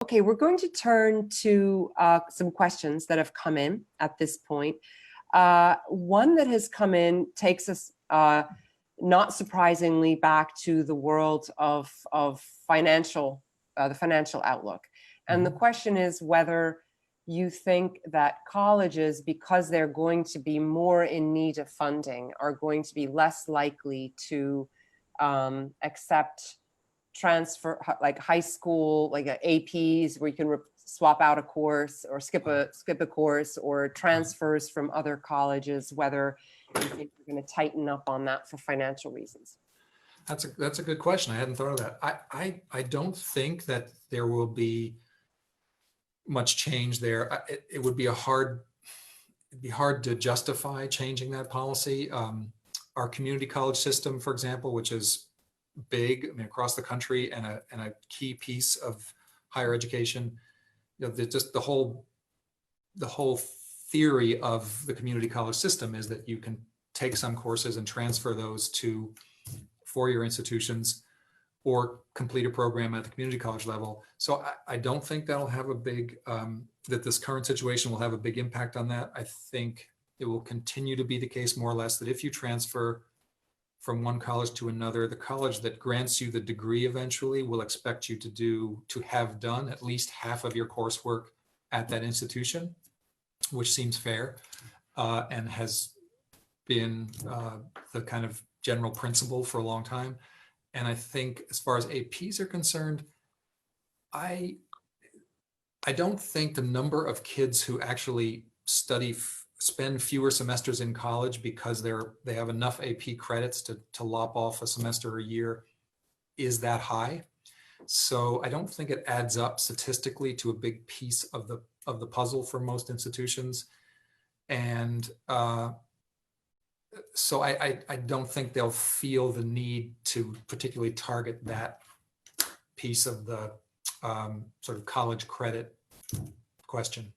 Okay, we're going to turn to some questions that have come in at this point. One that has come in takes us, not surprisingly, back to the world of financial, the financial outlook. And the question is whether you think that colleges, because they're going to be more in need of funding, are going to be less likely to accept transfer, like high school, like APs, where you can swap out a course or skip a course, or transfers from other colleges, whether you think you're going to tighten up on that for financial reasons. That's a good question. I hadn't thought of that. I don't think that there will be much change there. It would be it'd be hard to justify changing that policy. Our community college system, for example, which is big, I mean, across the country, and a key piece of higher education, you know, just the whole theory of the community college system is that you can take some courses and transfer those to four-year institutions or complete a program at the community college level. So I don't think that'll have a big, that this current situation will have a big impact on that. I think it will continue to be the case, more or less, that if you transfer from one college to another, the college that grants you the degree eventually will expect you to have done at least half of your coursework at that institution, which seems fair, and has been the kind of general principle for a long time. And I think as far as APs are concerned, I don't think the number of kids who actually spend fewer semesters in college because they have enough AP credits to lop off a semester a year is that high. So I don't think it adds up statistically to a big piece of the puzzle for most institutions. And so I don't think they'll feel the need to particularly target that piece of the sort of college credit question.